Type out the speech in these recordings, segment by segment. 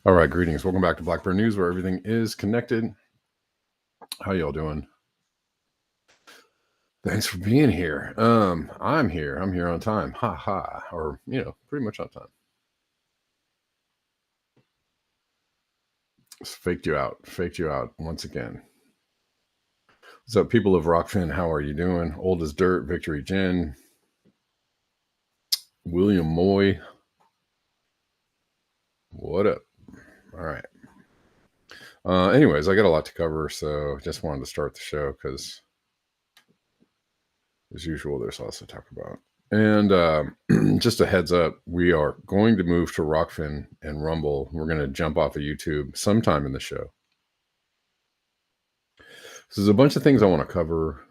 All right, greetings. Welcome back to Blackbird News, where everything is connected. How y'all doing? Thanks for being here. I'm here. I'm here on time. Ha ha. Or, pretty much on time. Just faked you out. Faked you out once again. What's up, people of Rockfin? How are you doing? Old as Dirt, Victory Jen, William Moy. What up? All right. Anyways, I got a lot to cover, so just wanted to start the show because, as usual, there's lots to talk about. And just a heads up, we are going to move to Rockfin and Rumble. We're going to jump off of YouTube sometime in the show. So there's a bunch of things I want to cover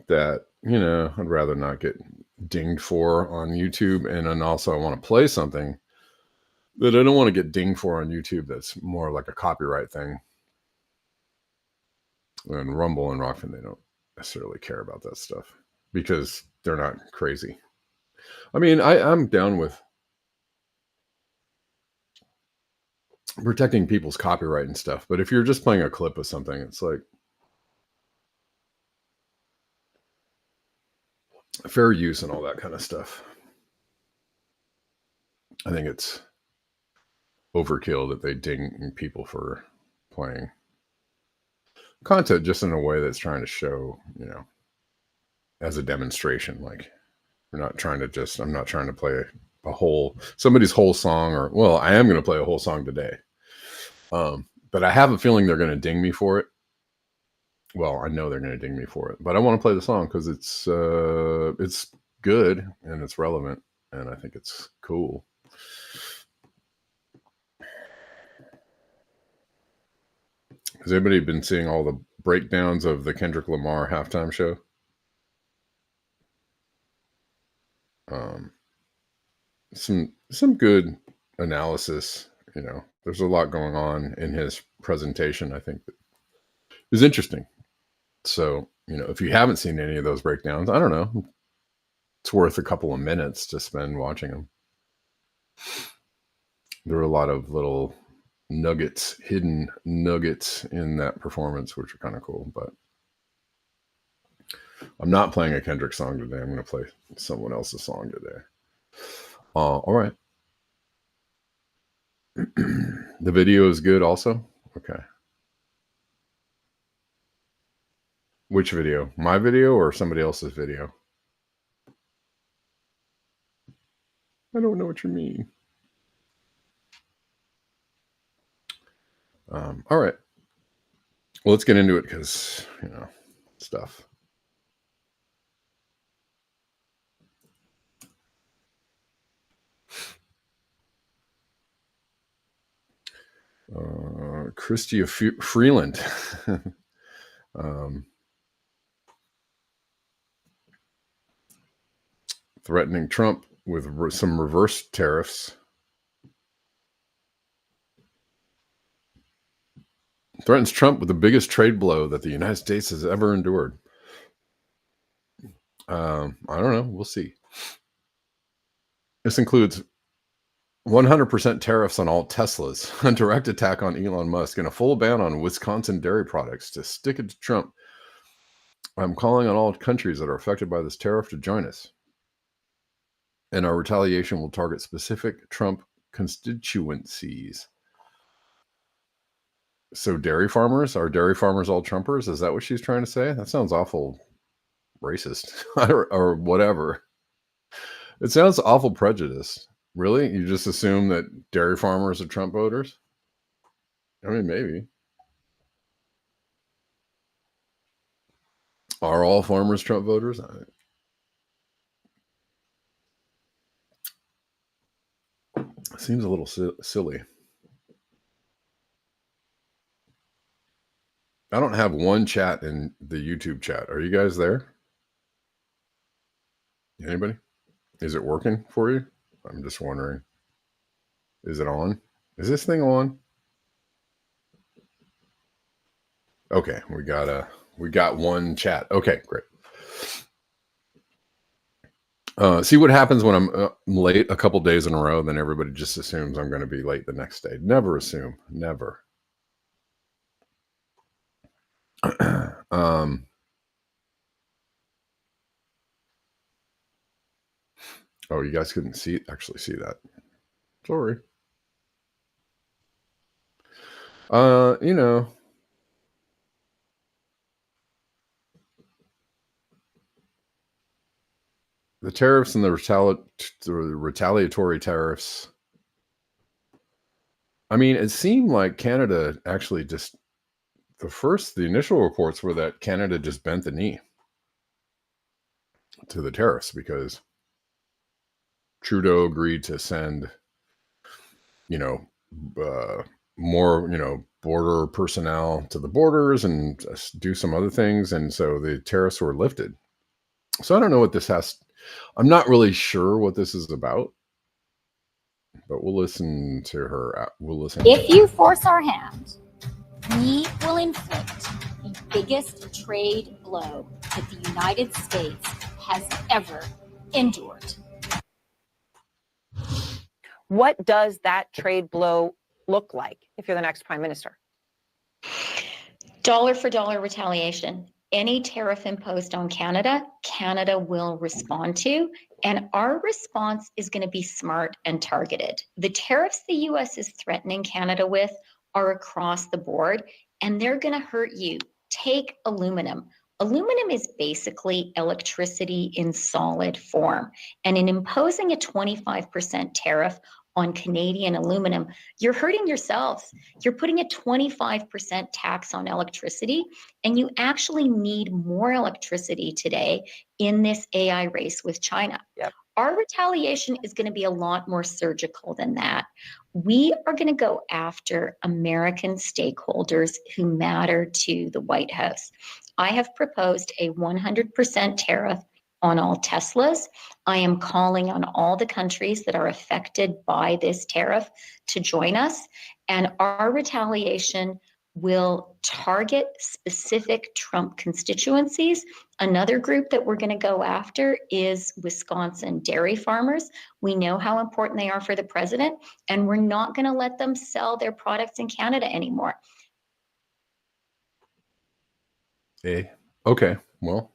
that, I'd rather not get dinged for on YouTube. And then also I want to play something that I don't want to get dinged for on YouTube that's more like a copyright thing. And Rumble and Rockfin, they don't necessarily care about that stuff because they're not crazy. I mean, I'm down with protecting people's copyright and stuff, but if you're just playing a clip of something, it's like fair use and all that kind of stuff. I think it's overkill that they ding people for playing content just in a way that's trying to show, as a demonstration. Like, I'm not trying to play somebody's whole song, or, well, I am going to play a whole song today. But I have a feeling they're going to ding me for it. Well, I know they're going to ding me for it, but I want to play the song because it's good and it's relevant and I think it's cool. Has anybody been seeing all the breakdowns of the Kendrick Lamar halftime show? Some good analysis. There's a lot going on in his presentation. I think that is interesting. So, if you haven't seen any of those breakdowns, I don't know. It's worth a couple of minutes to spend watching them. There were a lot of little hidden nuggets in that performance, which are kind of cool. But I'm not playing a Kendrick song today. I'm going to play someone else's song today. All right. The video is good also? Okay. Which video? My video or somebody else's video? I don't know what you mean. All right. Well, let's get into it because, stuff. Christia Freeland. Threatening Trump with some reverse tariffs. Threatens Trump with the biggest trade blow that the United States has ever endured. I don't know. We'll see. This includes 100% tariffs on all Teslas, a direct attack on Elon Musk, and a full ban on Wisconsin dairy products. To stick it to Trump, I'm calling on all countries that are affected by this tariff to join us. And our retaliation will target specific Trump constituencies. So dairy farmers, are dairy farmers all Trumpers? Is that what she's trying to say? That sounds awful racist or whatever. It sounds awful prejudiced. Really? You just assume that dairy farmers are Trump voters? I mean, maybe. Are all farmers Trump voters? Seems a little silly. I don't have one chat in the YouTube chat. Are you guys there? Anybody? Is it working for you? I'm just wondering. Is it on? Is this thing on? Okay, we got one chat. Okay, great. See what happens when I'm late a couple days in a row, then everybody just assumes I'm going to be late the next day. Never assume. Never. Oh, you guys couldn't actually see that. Sorry. The tariffs and the retaliatory tariffs. I mean, it seemed like Canada actually just the initial reports were that Canada just bent the knee to the tariffs because Trudeau agreed to send, more, border personnel to the borders and do some other things. And so the tariffs were lifted. So I don't know what this I'm not really sure what this is about, but we'll listen to her. If you force our hand, we will inflict the biggest trade blow that the United States has ever endured. What does that trade blow look like if you're the next prime minister? Dollar for dollar retaliation. Any tariff imposed on Canada, Canada will respond to, and our response is going to be smart and targeted. The tariffs the U.S. is threatening Canada with are across the board, and they're going to hurt you. Take aluminum. Aluminum is basically electricity in solid form, and in imposing a 25% tariff on Canadian aluminum, you're hurting yourselves. You're putting a 25% tax on electricity, and you actually need more electricity today in this AI race with China. Yep. Our retaliation is going to be a lot more surgical than that. We are going to go after American stakeholders who matter to the White House. I have proposed a 100% tariff on all Teslas. I am calling on all the countries that are affected by this tariff to join us, and our retaliation will target specific Trump constituencies. Another group that we're going to go after is Wisconsin dairy farmers. We know how important they are for the president, and we're not going to let them sell their products in Canada anymore. Okay. Well,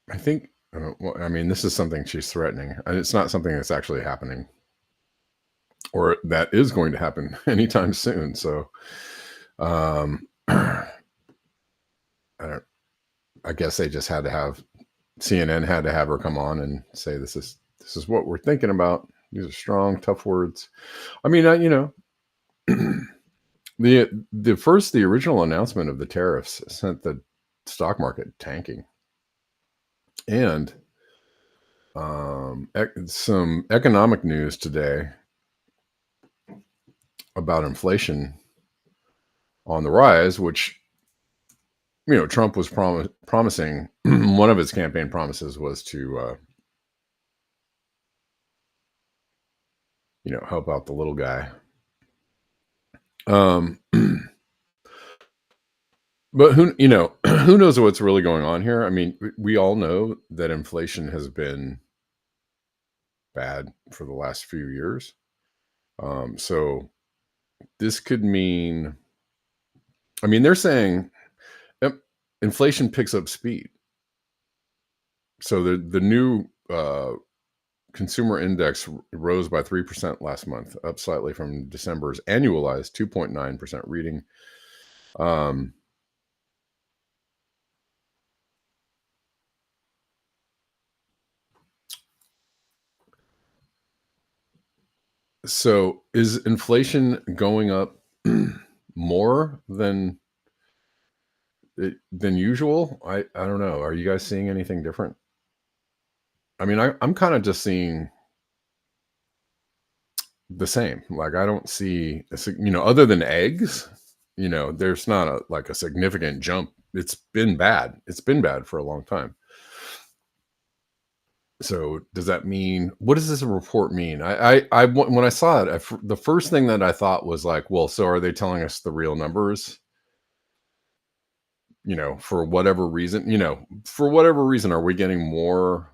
I think, this is something she's threatening, and it's not something that's actually happening or that is going to happen anytime soon. So, I guess they just had to have CNN had to have her come on and say, this is what we're thinking about. These are strong, tough words. I mean, the original announcement of the tariffs sent the stock market tanking, and some economic news today about inflation on the rise, which Trump was promising. One of his campaign promises was to help out the little guy. But who knows what's really going on here? I mean, we all know that inflation has been bad for the last few years. So this could mean, I mean, they're saying inflation picks up speed. So the new consumer index rose by 3% last month, up slightly from December's annualized 2.9% reading. So is inflation going up more than usual? I don't know. Are you guys seeing anything different? I mean, I'm kind of just seeing the same. Like, I don't see, other than eggs, there's not a significant jump. It's been bad. It's been bad for a long time. So does that mean, what does this report mean? I when I saw it, the first thing that I thought was like, well, so are they telling us the real numbers? For whatever reason, are we getting more?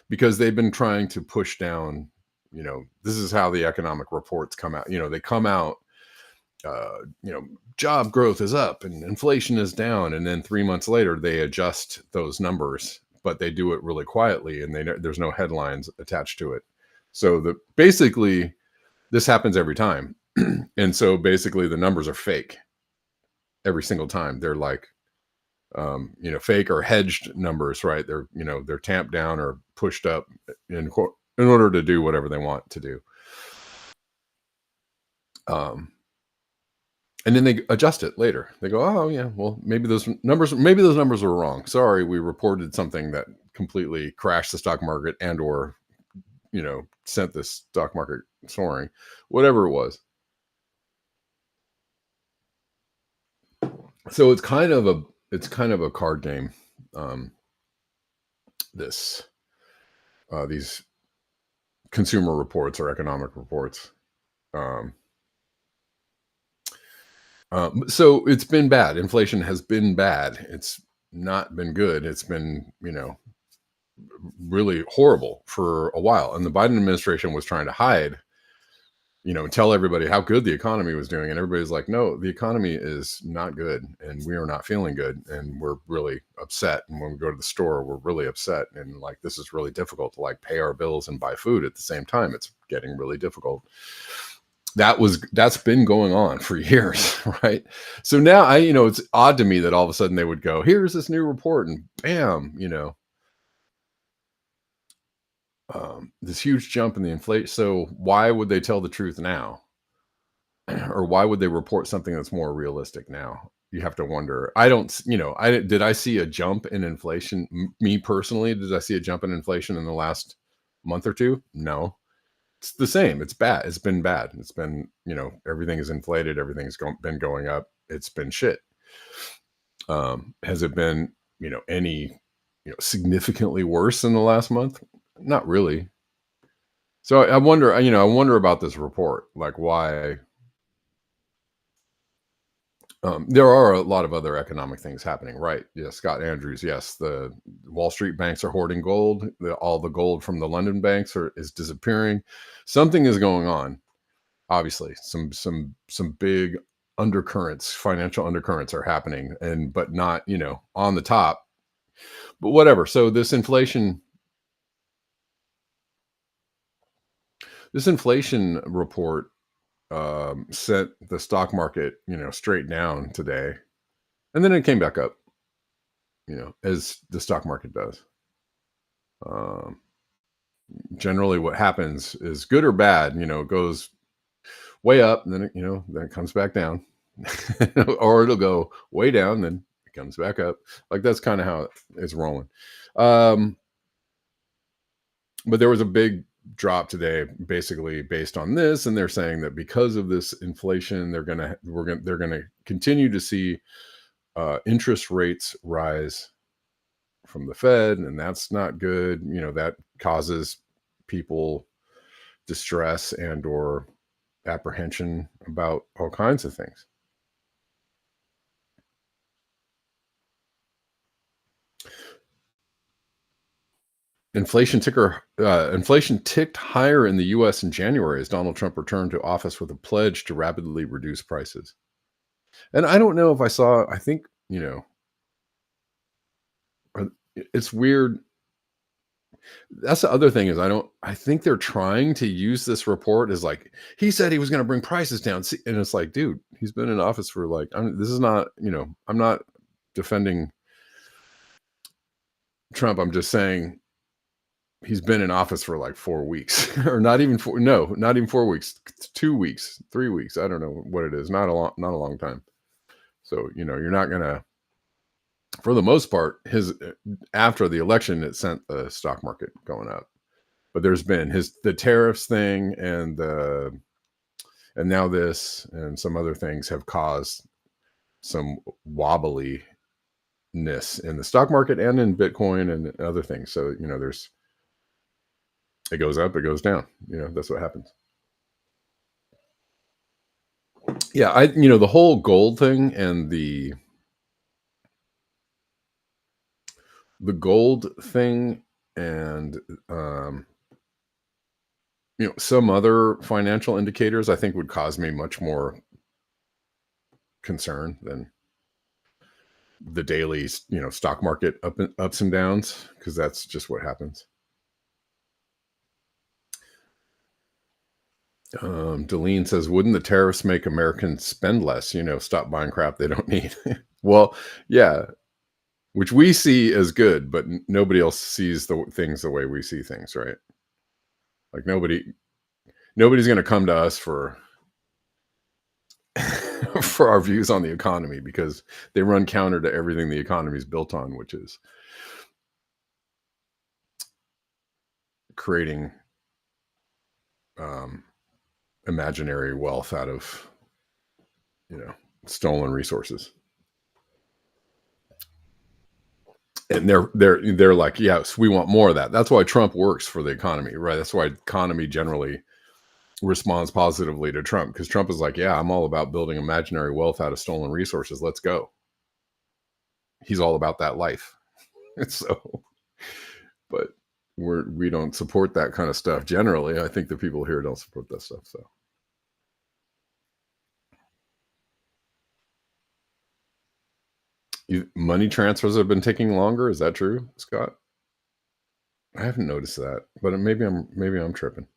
Because they've been trying to push down, this is how the economic reports come out. They come out, job growth is up and inflation is down. And then 3 months later, they adjust those numbers, but they do it really quietly and there's no headlines attached to it. So basically this happens every time. And so basically the numbers are fake every single time. They're like, fake or hedged numbers, right? They're tamped down or pushed up in order to do whatever they want to do. And then they adjust it later. They go, oh yeah, well, maybe those numbers were wrong. Sorry, we reported something that completely crashed the stock market and or, sent the stock market soaring, whatever it was. So it's kind of a card game. These consumer reports or economic reports. So it's been bad. Inflation has been bad. It's not been good. It's been, really horrible for a while. And the Biden administration was trying to hide, tell everybody how good the economy was doing. And everybody's like, no, the economy is not good and we are not feeling good. And we're really upset. And when we go to the store, we're really upset. And like, this is really difficult to pay our bills and buy food at the same time. It's getting really difficult. That's been going on for years, right? So now it's odd to me that all of a sudden they would go, here's this new report and bam, this huge jump in the inflation. So why would they tell the truth now? Or why would they report something that's more realistic now? You have to wonder. Did I see a jump in inflation? Me personally, did I see a jump in inflation in the last month or two? No. It's the same. It's bad. It's been bad. It's been, everything is inflated. Everything's been going up. It's been shit. Has it been, any, significantly worse in the last month? Not really. So I wonder about this report, like why. There are a lot of other economic things happening, right? Yeah, Scott Andrews. Yes, the Wall Street banks are hoarding gold. All the gold from the London banks is disappearing. Something is going on. Obviously, some big undercurrents, financial undercurrents are happening, but not on the top. But whatever. So this inflation report sent the stock market, straight down today, and then it came back up, as the stock market does. Um, Generally, what happens is good or bad. It goes way up, and then then it comes back down, or it'll go way down, then it comes back up. Like that's kind of how it's rolling. Um, but there was a big drop today, basically based on this, and they're saying that because of this inflation, they're gonna continue to see interest rates rise from the Fed, and that's not good. That causes people distress and or apprehension about all kinds of things. Inflation ticked higher in the U.S. in January as Donald Trump returned to office with a pledge to rapidly reduce prices. And I don't know if I saw. I think it's weird. That's the other thing is I think they're trying to use this report as like he said he was going to bring prices down, and it's like, dude, he's been in office for like this is not I'm not defending Trump. I'm just saying he's been in office for like 4 weeks or not even 4 weeks, 2 weeks, 3 weeks. I don't know what it is. Not a long time. So, you're not going to, for the most part, after the election, it sent the stock market going up, but there's been the tariffs thing and now this and some other things have caused some wobbliness in the stock market and in Bitcoin and other things. So, it goes up, it goes down. That's what happens. Yeah, the whole gold thing and the gold thing and some other financial indicators I think would cause me much more concern than the daily stock market ups and downs, because that's just what happens. Deline says, wouldn't the tariffs make Americans spend less? Stop buying crap they don't need. Well, yeah, which we see as good, but nobody else sees the things the way we see things, right? Like nobody's going to come to us for for our views on the economy, because they run counter to everything the economy is built on, which is creating imaginary wealth out of stolen resources. And they're like, yes, we want more of that. That's why Trump works for the economy, right? That's why economy generally responds positively to Trump, because Trump is like, yeah, I'm all about building imaginary wealth out of stolen resources. Let's go. He's all about that life. So, but we don't support that kind of stuff generally. I think the people here don't support that stuff. So money transfers have been taking longer. Is that true, Scott? I haven't noticed that, but maybe I'm tripping.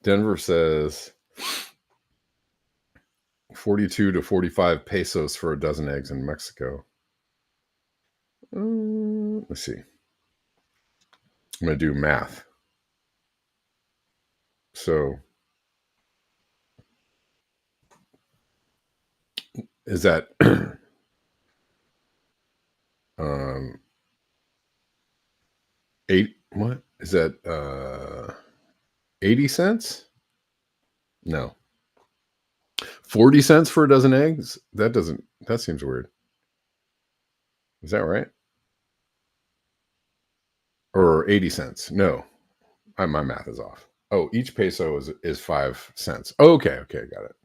Denver says 42 to 45 pesos for a dozen eggs in Mexico. Let's see. I'm going to do math. So is that 8? What is that? 80 cents? No. 40 cents for a dozen eggs? That seems weird. Is that right? Or 80 cents? No. My math is off. Oh, each peso is 5 cents. Okay, got it.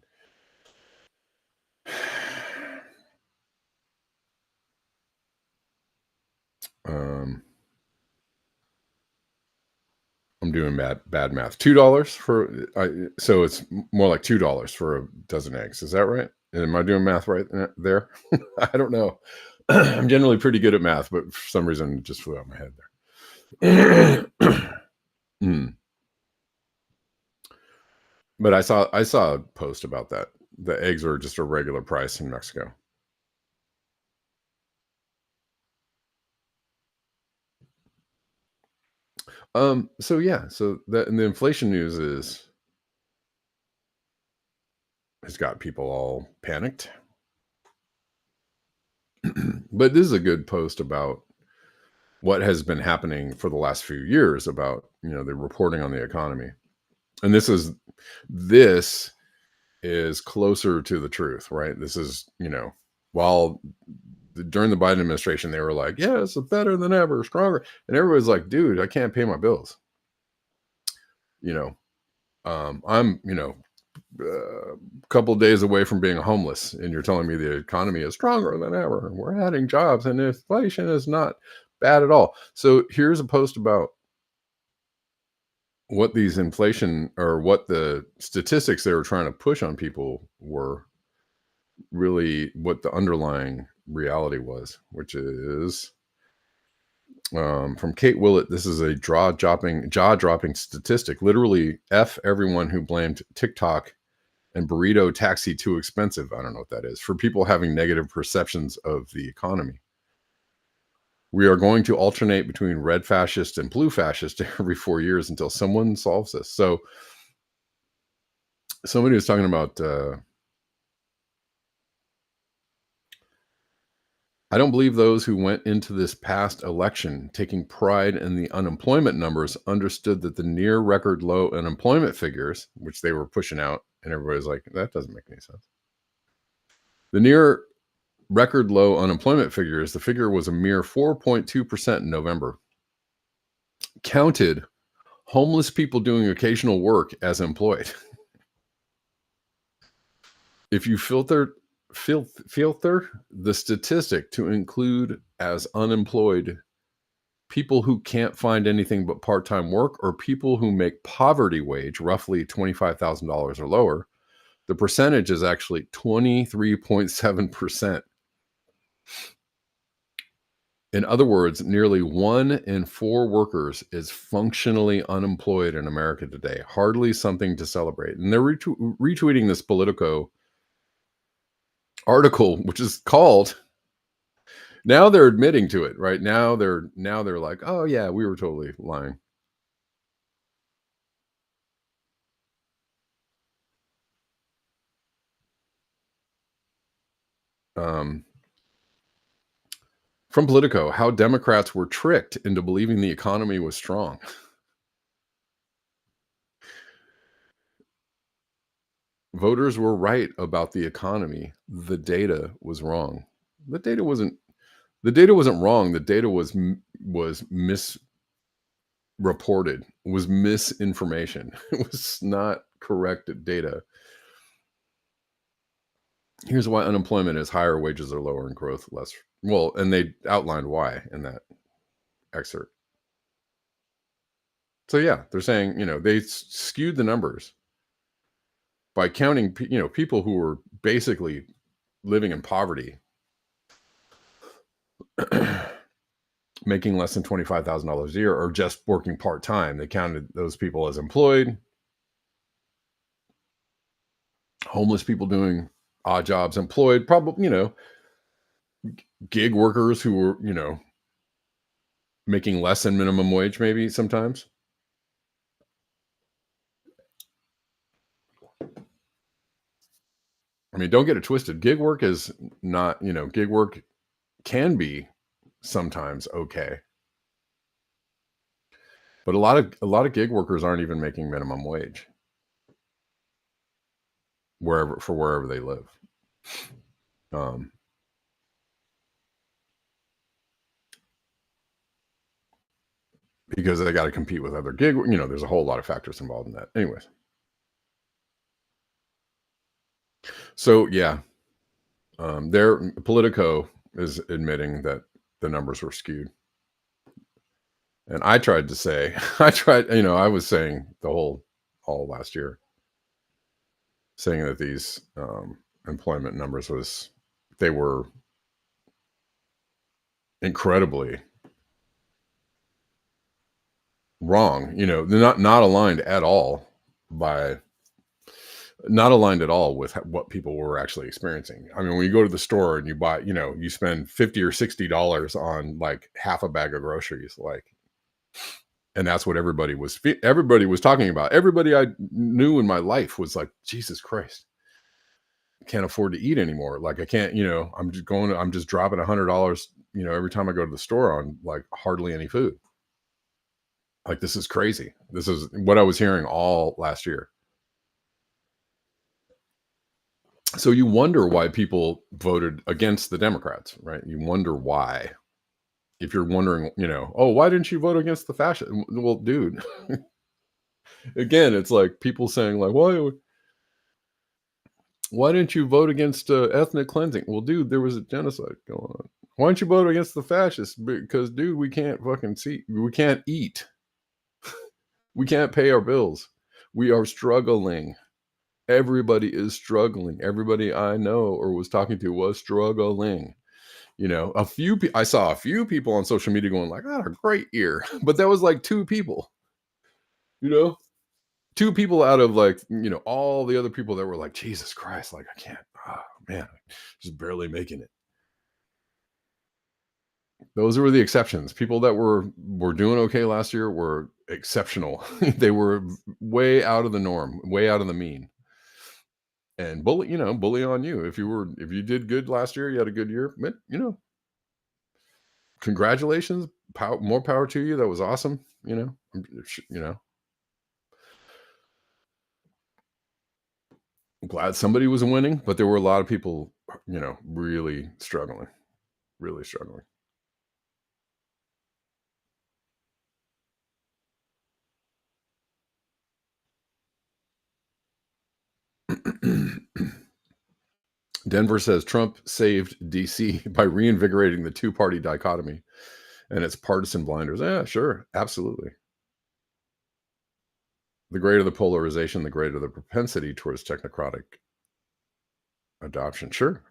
I'm doing bad math. $2 for so it's more like $2 for a dozen eggs. Is that right? Am I doing math right there? I don't know. I'm generally pretty good at math, but for some reason it just flew out of my head there. But I saw a post about that the eggs are just a regular price in Mexico. So yeah, so and the inflation news has got people all panicked. But this is a good post about what has been happening for the last few years about, the reporting on the economy. And this is closer to the truth, right? This is, while during the Biden administration, they were like, yeah, it's better than ever, stronger. And everybody's like, dude, I can't pay my bills. I'm, a couple of days away from being homeless, and you're telling me the economy is stronger than ever, and we're adding jobs, and inflation is not bad at all. So here's a post about what these inflation, or what the statistics they were trying to push on people were, really what the underlying reality was, which is from Kate Willett. This is a jaw-dropping statistic. Literally, F everyone who blamed TikTok and burrito taxi too expensive. I don't know what that is. For people having negative perceptions of the economy. We are going to alternate between red fascist and blue fascist every 4 years until someone solves this. So somebody was talking about, I don't believe those who went into this past election taking pride in the unemployment numbers understood that the near record low unemployment figures, which they were pushing out, and everybody's like, that doesn't make any sense. The near record low unemployment figures, the figure was a mere 4.2% in November, counted homeless people doing occasional work as employed. If you filter the statistic to include as unemployed people who can't find anything but part-time work, or people who make poverty wage, roughly $25,000 or lower, the percentage is actually 23.7%. In other words, nearly 1 in 4 workers is functionally unemployed in America today. Hardly something to celebrate. And they're retweeting this Politico article, which is called, now they're admitting to it, right? Now they're like, oh yeah, we were totally lying. From Politico, how Democrats were tricked into believing the economy was strong. Voters were right about the economy. The data was wrong. The data wasn't wrong. The data was misreported, was misinformation. It was not correct data. Here's why unemployment is higher, wages are lower, and growth less. Well, and they outlined why in that excerpt. So yeah, they're saying, they skewed the numbers by counting, people who were basically living in poverty, making less than $25,000 a year, or just working part-time. They counted those people as employed. Homeless people doing odd jobs employed, probably, gig workers who were, making less than minimum wage, maybe sometimes. I mean, don't get it twisted. Gig work is not, gig work can be sometimes okay. But a lot of gig workers aren't even making minimum wage wherever they live. Because they got to compete with other gig, there's a whole lot of factors involved in that. Anyways. So yeah, Politico is admitting that the numbers were skewed. And I tried to say, I was saying all last year, saying that these employment numbers they were incredibly wrong. They're not aligned at all by not aligned at all with what people were actually experiencing. I mean, when you go to the store and you buy, you spend $50 or $60 on like half a bag of groceries, like, and that's what everybody was talking about. Everybody I knew in my life was like, Jesus Christ, I can't afford to eat anymore. Like I can't, I'm just dropping $100, every time I go to the store on like hardly any food. Like, this is crazy. This is what I was hearing all last year. So you wonder why people voted against the Democrats, right? You wonder why. If you're wondering, oh, why didn't you vote against the fascist? Well, dude, again, it's like people saying like, why didn't you vote against ethnic cleansing? Well, dude, there was a genocide going on. Why don't you vote against the fascists? Because, dude, we can't we can't eat. We can't pay our bills. We are struggling. Everybody is struggling. Everybody I know or was talking to was struggling. I saw a few people on social media going like, "I had a great year," but that was like 2 people. 2 people out of like, all the other people that were like, Jesus Christ, like I can't. Oh man, just barely making it. Those were the exceptions. People that were doing okay last year were exceptional. They were way out of the norm, way out of the mean. And bully on you. If you did good last year, you had a good year, but congratulations, more power to you. That was awesome. I'm glad somebody was winning, but there were a lot of people, really struggling, really struggling. Denver says Trump saved DC by reinvigorating the 2-party dichotomy and its partisan blinders. Yeah, sure. Absolutely. The greater the polarization, the greater the propensity towards technocratic adoption. Sure.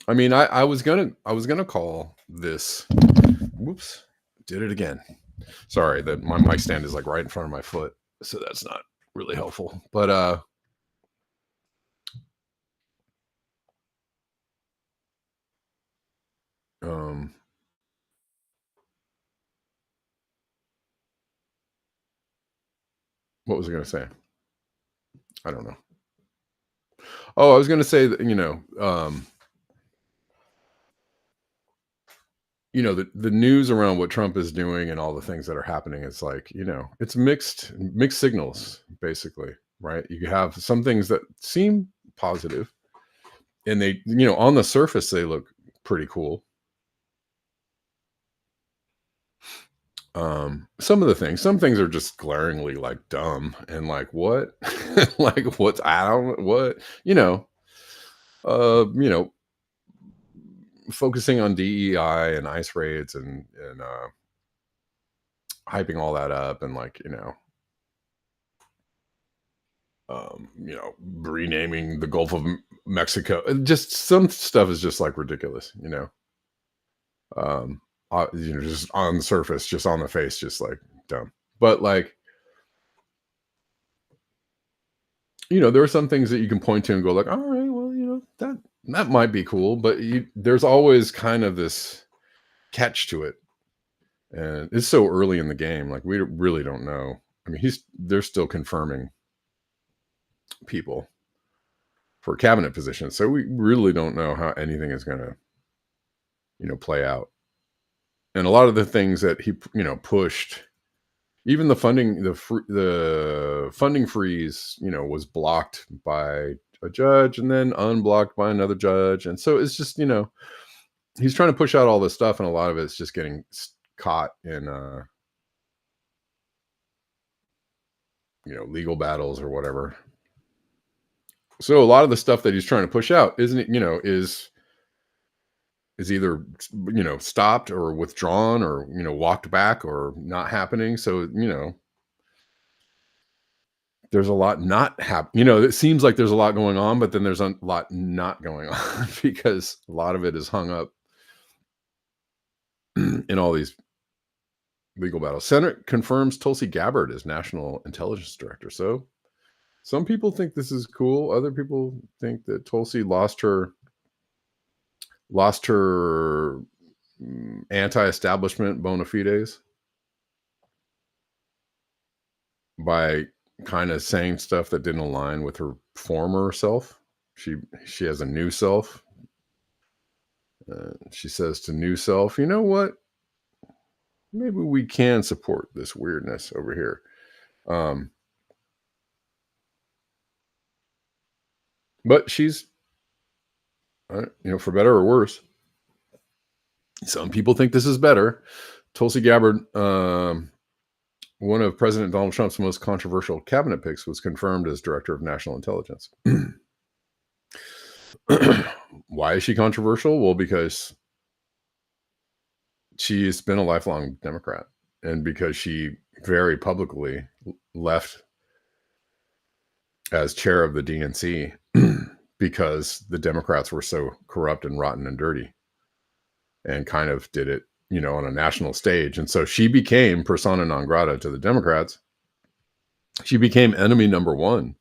I mean, I was gonna call this. Whoops, did it again. Sorry that my mic stand is like right in front of my foot, so that's not really helpful. But what was I gonna say? I don't know. Oh, I was gonna say that the news around what Trump is doing and all the things that are happening, it's like, it's mixed signals, basically, right? You have some things that seem positive and they, on the surface, they look pretty cool. Some things are just glaringly like dumb and like, what? Like what's, I don't, what, focusing on DEI and ICE raids and hyping all that up and like, renaming the Gulf of Mexico. Just some stuff is just like ridiculous, just on the surface, just on the face, just like dumb. But like, there are some things that you can point to and go like, all right, well, that might be cool, but there's always kind of this catch to it. And it's so early in the game. Like we really don't know. I mean, they're still confirming people for cabinet positions. So we really don't know how anything is going to, play out. And a lot of the things that he, pushed, even the funding, the funding freeze, was blocked by a judge and then unblocked by another judge. And so it's just, he's trying to push out all this stuff. And a lot of it's just getting caught in, legal battles or whatever. So a lot of the stuff that he's trying to push out is either, stopped or withdrawn or, walked back or not happening. So, there's a lot not happening. It seems like there's a lot going on, but then there's a lot not going on because a lot of it is hung up in all these legal battles. Senate confirms Tulsi Gabbard as National Intelligence Director. So Some people think this is cool. Other people think that Tulsi lost her anti-establishment bona fides by kind of saying stuff that didn't align with her former self. She has a new self. She says to new self, you know what? Maybe we can support this weirdness over here. But she's, for better or worse, some people think this is better. Tulsi Gabbard, one of President Donald Trump's most controversial cabinet picks, was confirmed as Director of National Intelligence. Why is she controversial? Well, because she's been a lifelong Democrat, and because she very publicly left as chair of the DNC because the Democrats were so corrupt and rotten and dirty, and kind of did it, on a national stage. And so she became persona non grata to the Democrats. She became enemy number one.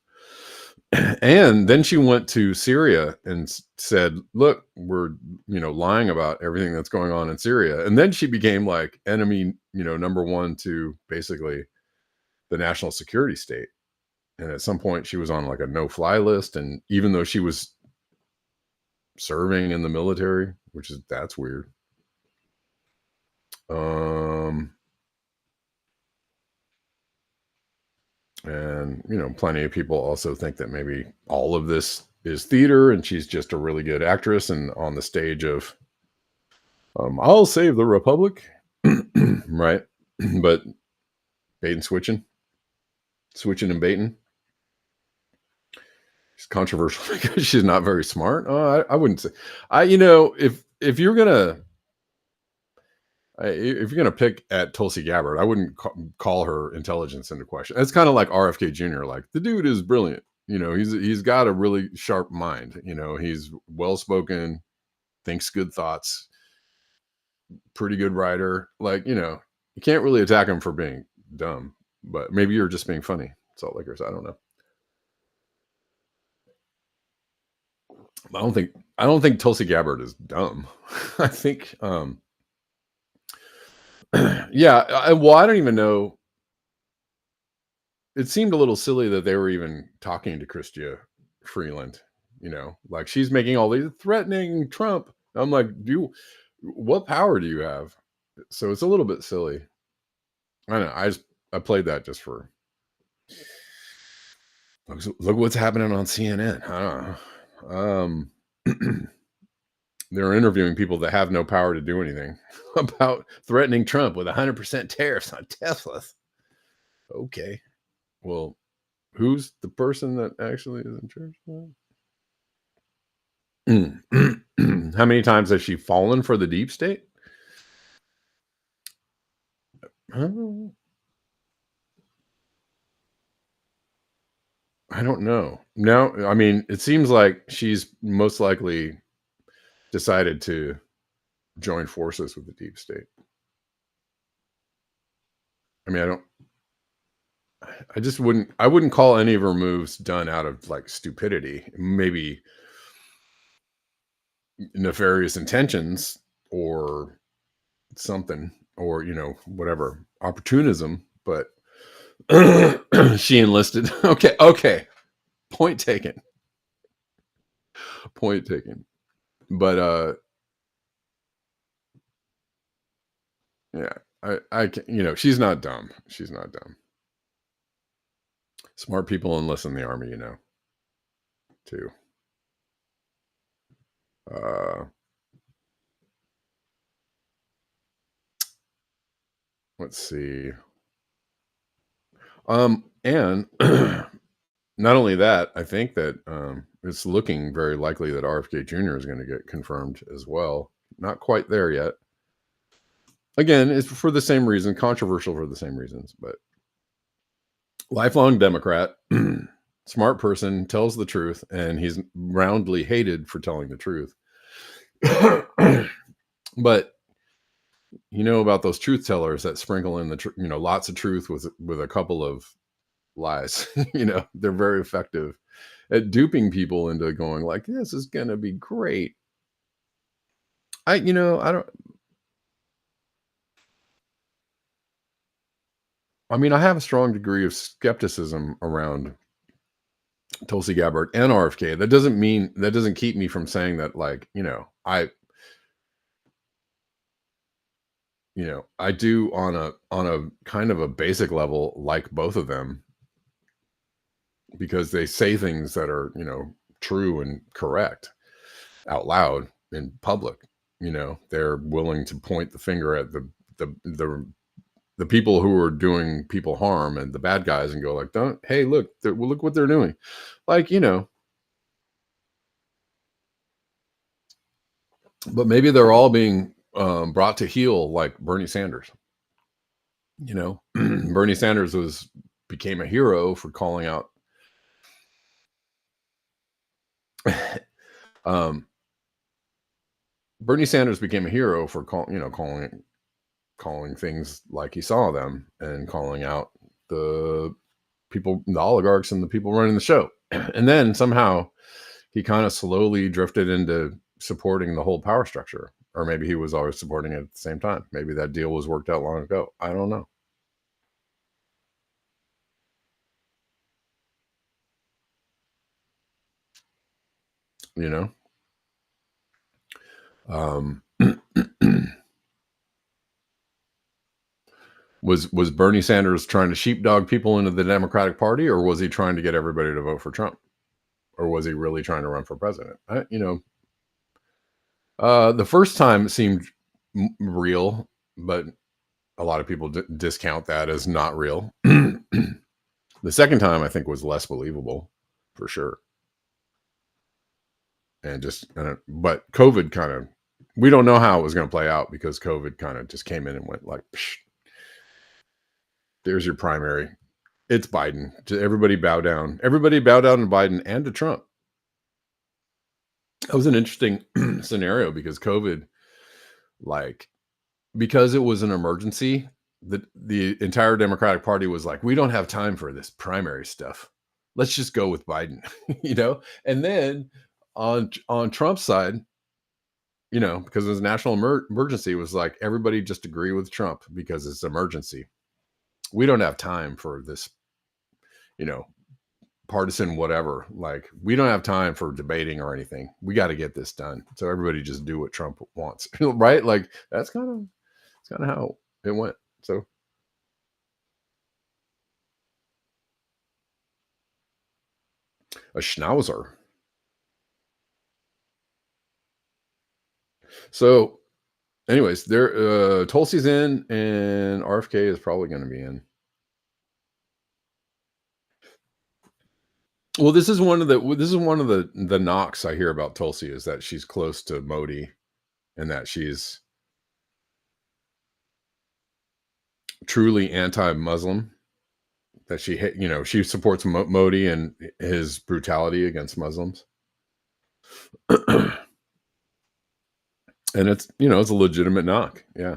And then she went to Syria and said, look, we're, lying about everything that's going on in Syria. And then she became like enemy, number one to basically the national security state. And at some point she was on like a no-fly list. And even though she was serving in the military, that's weird. And, plenty of people also think that maybe all of this is theater and she's just a really good actress and on the stage of, I'll save the Republic. Right. But bait and switching and baiting. She's controversial because she's not very smart. I wouldn't say, if you're going to pick at Tulsi Gabbard, I wouldn't call her intelligence into question. It's kind of like RFK Jr. Like, the dude is brilliant. He's got a really sharp mind. He's well-spoken, thinks good thoughts, pretty good writer. Like, you can't really attack him for being dumb, but maybe you're just being funny. Salt Lakers. I don't know. I don't think Tulsi Gabbard is dumb. I think, yeah. I don't even know. It seemed a little silly that they were even talking to Chrystia Freeland, like she's making all these threatening Trump. I'm like, what power do you have? So it's a little bit silly. I don't know. I played that just for, look what's happening on CNN. I don't know. They're interviewing people that have no power to do anything about threatening Trump with 100% tariffs on Teslas. Okay. Well, who's the person that actually is in charge? How many times has she fallen for the deep state? I don't know. No, I mean, it seems like she's most likely decided to join forces with the deep state. I mean, I wouldn't call any of her moves done out of like stupidity, maybe nefarious intentions or something, or, whatever, opportunism, but she enlisted. Okay. Point taken. But, yeah, I can, she's not dumb. Smart people enlist in the army, too. Let's see. And not only that, I think that it's looking very likely that RFK Jr. is going to get confirmed as well. Not quite there yet. Again, it's for the same reason, controversial for the same reasons, but lifelong Democrat, smart person, tells the truth, and he's roundly hated for telling the truth. But about those truth tellers that sprinkle in the lots of truth with a couple of lies. They're very effective at duping people into going like, this is going to be great. I have a strong degree of skepticism around Tulsi Gabbard and RFK. That doesn't keep me from saying that, like, I do on a kind of a basic level like both of them, because they say things that are, true and correct out loud in public. They're willing to point the finger at the people who are doing people harm and the bad guys and go like, hey, look what they're doing. Like, but maybe they're all being brought to heel like Bernie Sanders. Bernie Sanders became a hero for calling out Bernie Sanders became a hero for calling things like he saw them, and calling out the people, the oligarchs and the people running the show. And then somehow he kind of slowly drifted into supporting the whole power structure, or maybe he was always supporting it at the same time. Maybe that deal was worked out long ago. I don't know. Was Bernie Sanders trying to sheepdog people into the Democratic Party, or was he trying to get everybody to vote for Trump, or was he really trying to run for president? The first time it seemed real, but a lot of people discount that as not real. The second time, I think, was less believable, for sure. And but COVID we don't know how it was going to play out, because COVID kind of just came in and went like, psh, there's your primary. It's Biden. Everybody bow down. Everybody bow down to Biden and to Trump. That was an interesting scenario, because COVID, because it was an emergency, the entire Democratic Party was like, we don't have time for this primary stuff. Let's just go with Biden, And then on Trump's side, because it was a national emergency, it was like, everybody just agree with Trump because it's emergency. We don't have time for this, partisan whatever. Like, we don't have time for debating or anything. We got to get this done. So everybody just do what Trump wants, right? Like, that's kind of how it went. So a schnauzer. So anyways, Tulsi's in, and RFK is probably going to be in. Well, this is one of the knocks I hear about Tulsi, is that she's close to Modi, and that she's truly anti-Muslim, that she supports Modi and his brutality against Muslims. And it's a legitimate knock. Yeah.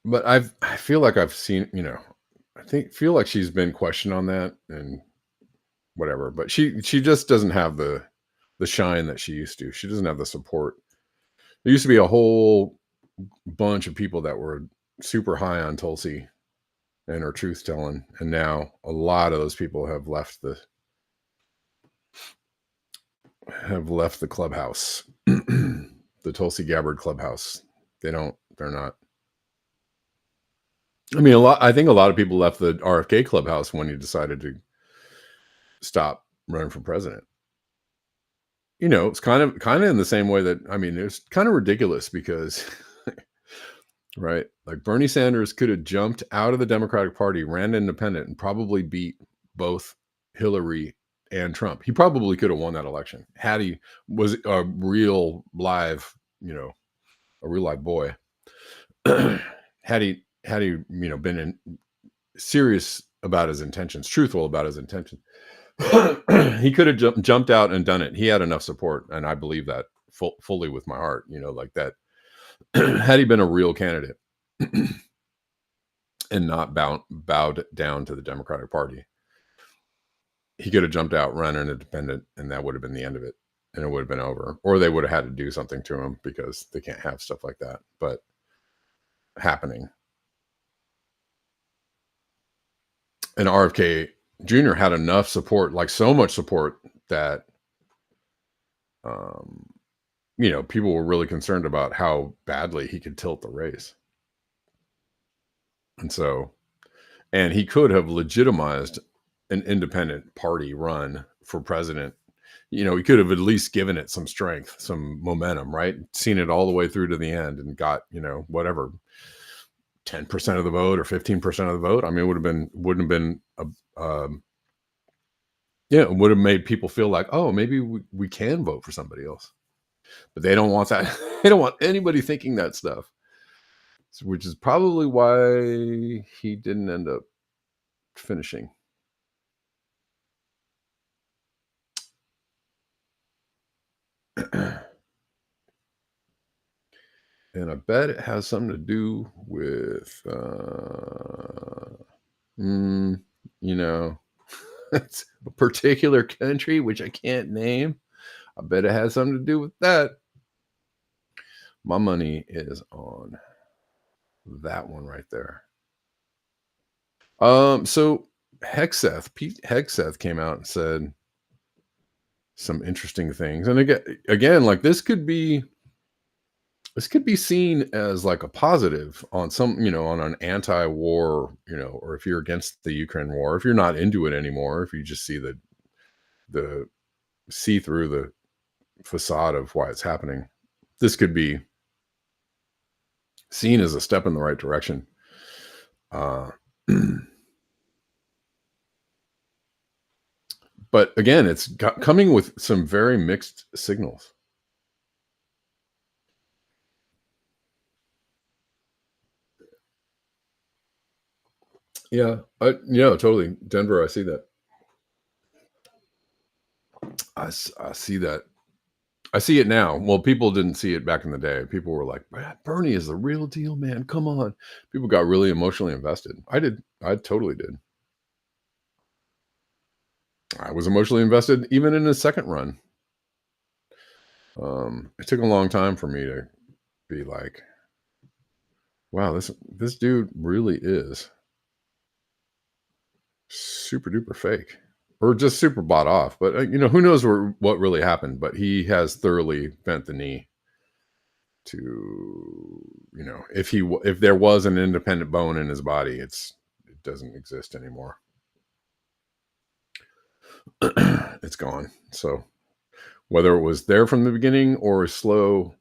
But I feel like I've seen, feel like she's been questioned on that and whatever, but she just doesn't have the shine that she used to. She doesn't have the support. There used to be a whole bunch of people that were super high on Tulsi and her truth telling, and now a lot of those people have left the clubhouse. The Tulsi Gabbard clubhouse. They're not. I think a lot of people left the RFK clubhouse when he decided to stop running for president. It's kind of in the same way that, it's kind of ridiculous, because right, like, Bernie Sanders could have jumped out of the Democratic Party, ran independent, and probably beat both Hillary and Trump. He probably could have won that election had he was a real live, a real live boy. had he, been serious about his intentions, truthful about his intentions, he could have jumped out and done it. He had enough support, and I believe that fully with my heart. Like that. Had he been a real candidate and not bowed down to the Democratic Party, he could have jumped out, run an independent, and that would have been the end of it, and it would have been over. Or they would have had to do something to him because they can't have stuff like that. But happening. And RFK Jr. had enough support, like so much support that, people were really concerned about how badly he could tilt the race. And he could have legitimized an independent party run for president. He could have at least given it some strength, some momentum, right? Seen it all the way through to the end and got, whatever, 10% of the vote or 15% of the vote. I mean, it wouldn't have been it would have made people feel like, oh, maybe we can vote for somebody else. But they don't want that. They don't want anybody thinking that stuff, which is probably why he didn't end up finishing. And I bet it has something to do with, it's a particular country, which I can't name. I bet it has something to do with that. My money is on that one right there. So Pete Hegseth came out and said some interesting things. And again, like this could be seen as like a positive on some, on an anti-war, or if you're against the Ukraine war, if you're not into it anymore, if you just see see through the facade of why it's happening, this could be seen as a step in the right direction. But again, it's coming with some very mixed signals. Yeah, totally. Denver, I see that. I see that. I see it now. Well, people didn't see it back in the day. People were like, Bernie is the real deal, man. Come on. People got really emotionally invested. I did. I totally did. I was emotionally invested even in his second run. It took a long time for me to be like, wow, this dude really is super duper fake, or just super bought off. But who knows what really happened? But he has thoroughly bent the knee to, if there was an independent bone in his body, it doesn't exist anymore. It's gone. So whether it was there from the beginning or a slow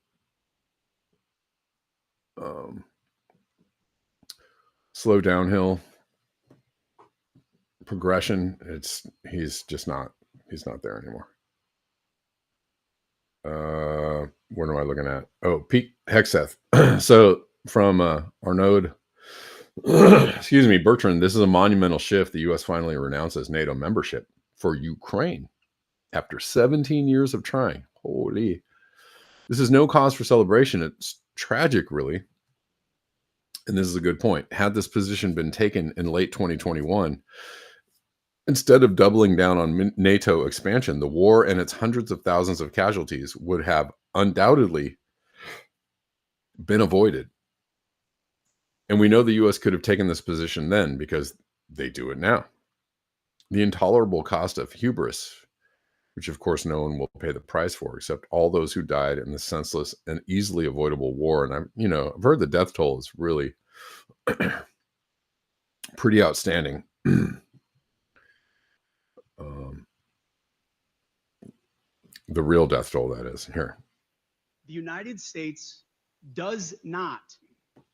downhill progression, he's not there anymore. What am I looking at? Oh, Pete Hegseth. So from Arnaud, excuse me, Bertrand, this is a monumental shift. The U.S. finally renounces NATO membership for Ukraine after 17 years of trying. Holy. This is no cause for celebration. It's tragic, really. And this is a good point. Had this position been taken in late 2021, instead of doubling down on NATO expansion, the war and its hundreds of thousands of casualties would have undoubtedly been avoided. And we know the U.S. could have taken this position then because they do it now. The intolerable cost of hubris, which of course no one will pay the price for except all those who died in the senseless and easily avoidable war. And I've heard the death toll is really pretty outstanding. The real death toll, that is. Here. The United States does not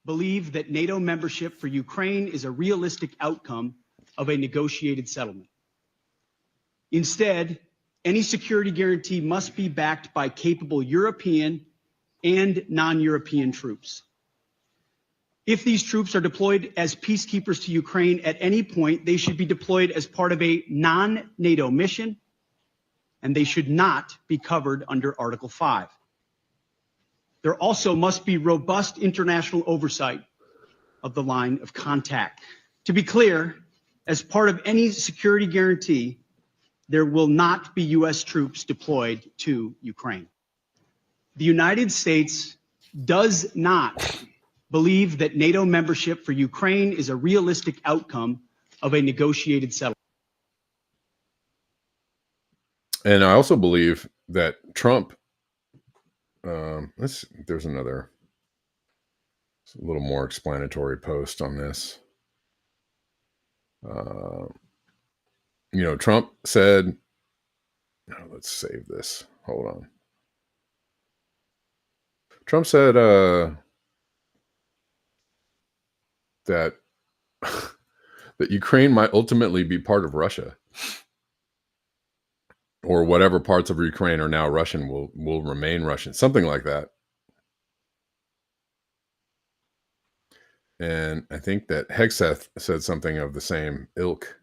believe that NATO membership for Ukraine is a realistic outcome of a negotiated settlement. Instead, any security guarantee must be backed by capable European and non-European troops. If these troops are deployed as peacekeepers to Ukraine at any point, they should be deployed as part of a non-NATO mission, and they should not be covered under Article 5. There also must be robust international oversight of the line of contact. To be clear, as part of any security guarantee, there will not be U.S. troops deployed to Ukraine. The United States does not believe that NATO membership for Ukraine is a realistic outcome of a negotiated settlement. And I also believe that Trump, there's another a little more explanatory post on this. Trump said, let's save this. Hold on. Trump said that that Ukraine might ultimately be part of Russia, or whatever parts of Ukraine are now Russian will remain Russian, something like that. And I think that Hegseth said something of the same ilk.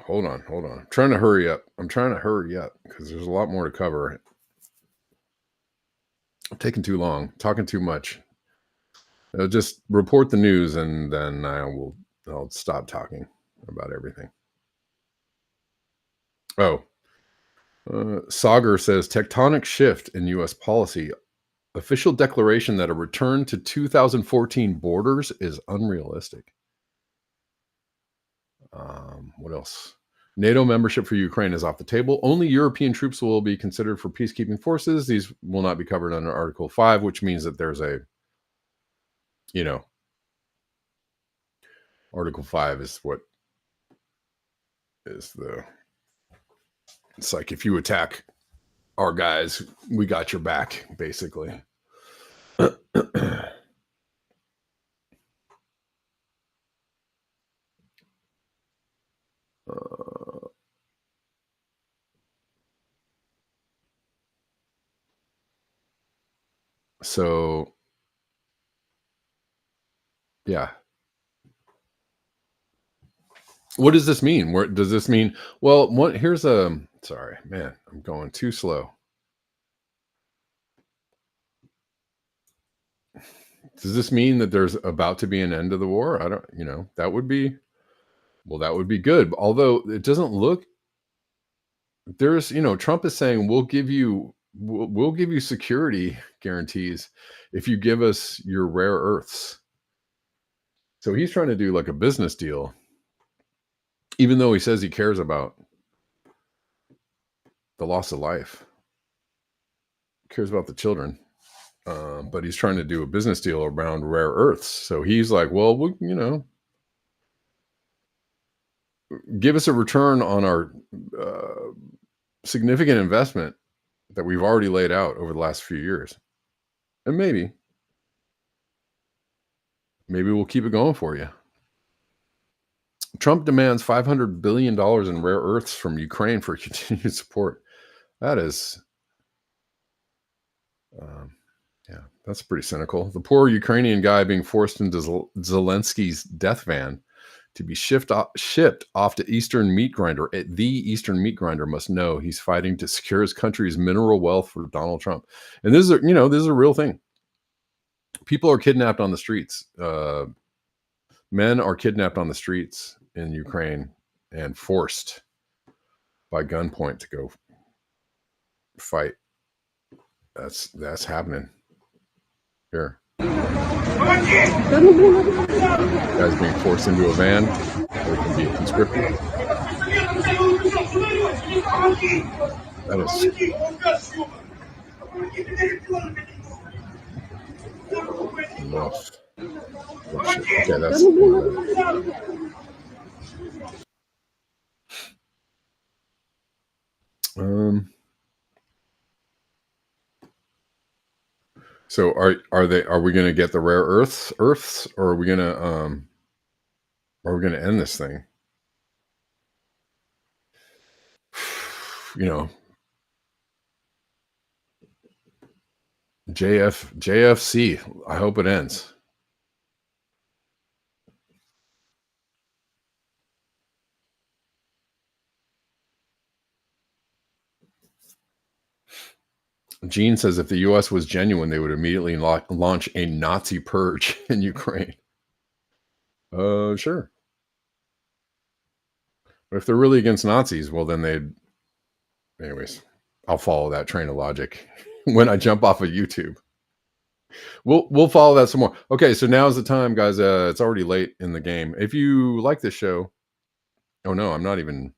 Hold on. I'm trying to hurry up because there's a lot more to cover. I'm taking too long, talking too much. Just report the news, and then I'll stop talking about everything. Sagar says tectonic shift in U.S. policy. Official declaration that a return to 2014 borders is unrealistic. What else? NATO membership for Ukraine is off the table. Only European troops will be considered for peacekeeping forces. These will not be covered under Article 5, which means that there's Article 5 is what is it's like, if you attack our guys, we got your back, basically. So, yeah. What does this mean? Where does this mean? Well, sorry, man, I'm going too slow. Does this mean that there's about to be an end to the war? I don't, that would be good. Although it doesn't look, there's, Trump is saying, we'll give you security guarantees if you give us your rare earths. So he's trying to do like a business deal, even though he says he cares about the loss of life, cares about the children. But he's trying to do a business deal around rare earths. So he's like, well, give us a return on our significant investment that we've already laid out over the last few years. And maybe we'll keep it going for you. Trump demands $500 billion in rare earths from Ukraine for continued support. That is, that's pretty cynical. The poor Ukrainian guy being forced into Zelensky's death van to be shipped off to Eastern Meat Grinder. The Eastern Meat Grinder must know he's fighting to secure his country's mineral wealth for Donald Trump. And this is a real thing. People are kidnapped on the streets. Men are kidnapped on the streets in Ukraine and forced by gunpoint to go fight. That's happening here. Guys being forced into a van. They can be conscripted. That is enough. Okay, that's So are we going to get the rare earths, or are we going to end this thing? You know, JFC. I hope it ends. Gene says if the U.S. was genuine, they would immediately launch a Nazi purge in Ukraine. Sure. But if they're really against Nazis, well, then they'd. Anyways, I'll follow that train of logic when I jump off of YouTube. We'll follow that some more. Okay, so now's the time, guys. It's already late in the game. If you like this show, oh no, I'm not even.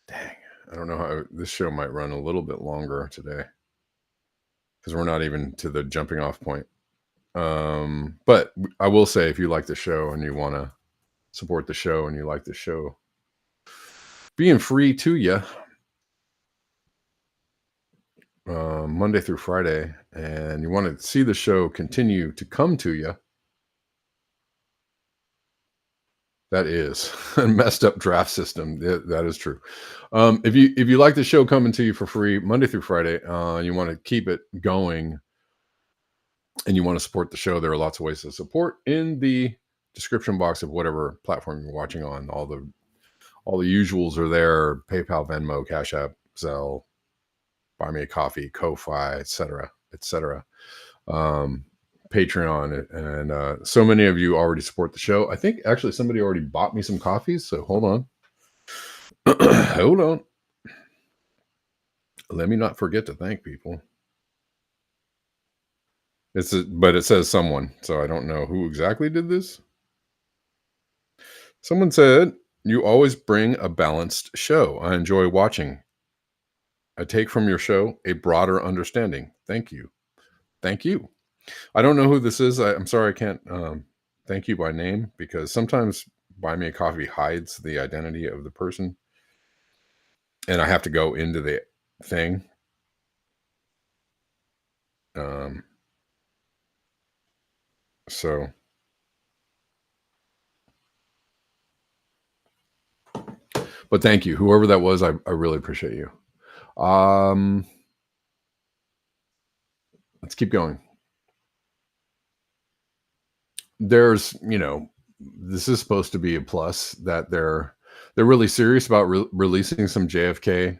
Dang, I don't know how this show might run a little bit longer today because we're not even to the jumping off point. But I will say, if you like the show and you want to support the show and you like the show being free to you Monday through Friday, and you want to see the show continue to come to you, that is a messed up draft system. That is true. If you like the show coming to you for free Monday through Friday, and you want to keep it going, and you want to support the show, there are lots of ways to support in the description box of whatever platform you're watching on. All the usuals are there: PayPal, Venmo, Cash App, Zelle, Buy Me a Coffee, Ko-Fi, etc. Patreon, and so many of you already support the show. I think actually somebody already bought me some coffees, so hold on. Hold on. Let me not forget to thank people. But it says someone, so I don't know who exactly did this. Someone said, "You always bring a balanced show. I enjoy watching. I take from your show a broader understanding. Thank you." Thank you. I don't know who this is. I'm sorry I can't thank you by name, because sometimes Buy Me a Coffee hides the identity of the person, and I have to go into the thing. So but thank you, whoever that was. I really appreciate you. Let's keep going. There's, this is supposed to be a plus that they're really serious about releasing some JFK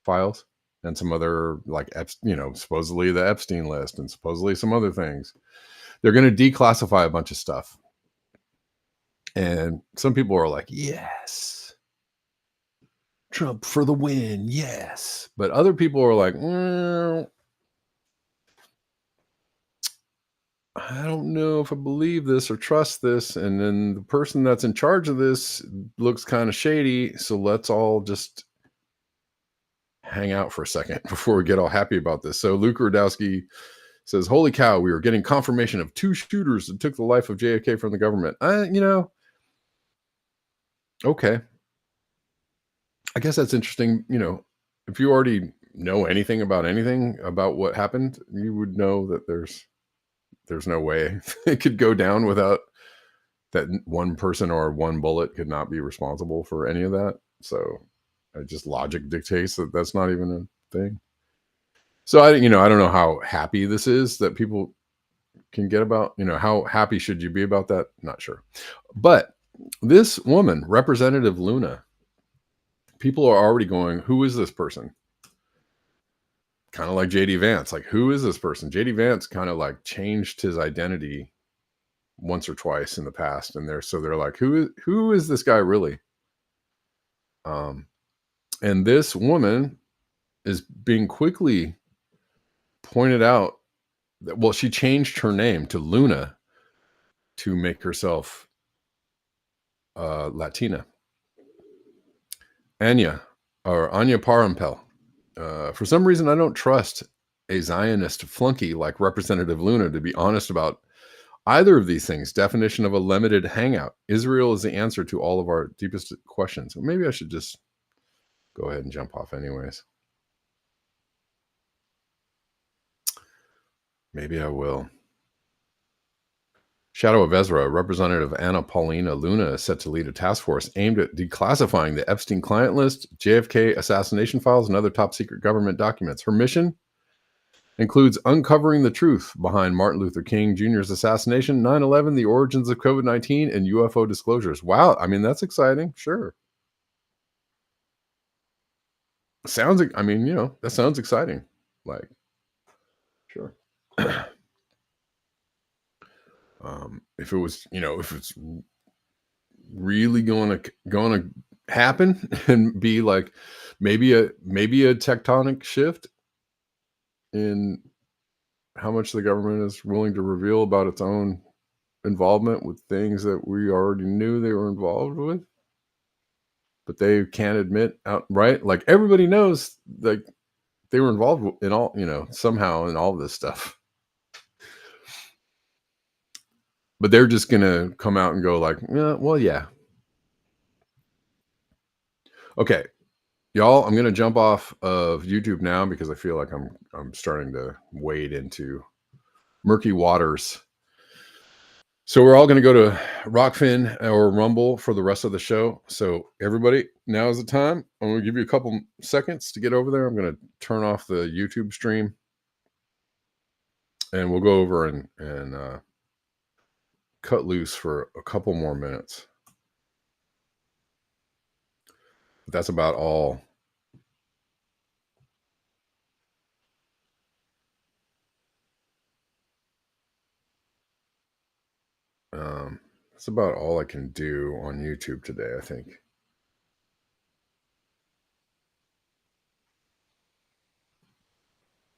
files and some other, like, supposedly the Epstein list and supposedly some other things. They're going to declassify a bunch of stuff. And some people are like, yes, Trump for the win. Yes. But other people are like, I don't know if I believe this or trust this. And then the person that's in charge of this looks kind of shady. So let's all just hang out for a second before we get all happy about this. So Luke Rudowski says, "Holy cow, we are getting confirmation of 2 shooters that took the life of JFK from the government." Okay. I guess that's interesting. If you already know anything about what happened, you would know that there's no way it could go down without that one person or one bullet could not be responsible for any of that. So just logic dictates that that's not even a thing. So I don't know how happy this is that people can get about, how happy should you be about that? Not sure. But this woman, Representative Luna, people are already going, who is this person? Kind of like JD Vance. Like, who is this person? JD Vance kind of like changed his identity once or twice in the past. And they're like, who is this guy really? And this woman is being quickly pointed out that, well, she changed her name to Luna to make herself Latina. Anya Parampel. For some reason, I don't trust a Zionist flunky like Representative Luna to be honest about either of these things. Definition of a limited hangout. Israel is the answer to all of our deepest questions. Maybe I should just go ahead and jump off anyways. Maybe I will. Shadow of Ezra, Representative Anna Paulina Luna is set to lead a task force aimed at declassifying the Epstein client list, JFK assassination files, and other top secret government documents. Her mission includes uncovering the truth behind Martin Luther King Jr.'s assassination, 9/11, the origins of COVID-19, and UFO disclosures. Wow. I mean, that's exciting. Sure. Sounds, I mean, you know, that sounds exciting. Like, sure. If it was, you know, if it's really going to happen and be like maybe a tectonic shift in how much the government is willing to reveal about its own involvement with things that we already knew they were involved with, but they can't admit outright. Like everybody knows, like they were involved in all, you know, somehow in all this stuff. But they're just gonna come out and go like, yeah, well, yeah. Okay, y'all, I'm gonna jump off of YouTube now because I feel like I'm starting to wade into murky waters. So we're all going to go to Rockfin or Rumble for the rest of the show. So everybody, now is the time. I'm going to give you a couple seconds to get over there. I'm going to turn off the YouTube stream, and we'll go over and cut loose for a couple more minutes. But that's about all. That's about all I can do on YouTube today, I think.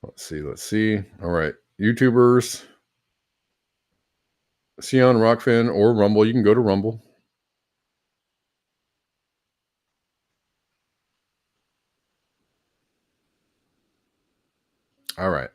Let's see. All right, YouTubers, see you on Rockfin or Rumble. You can go to Rumble. All right.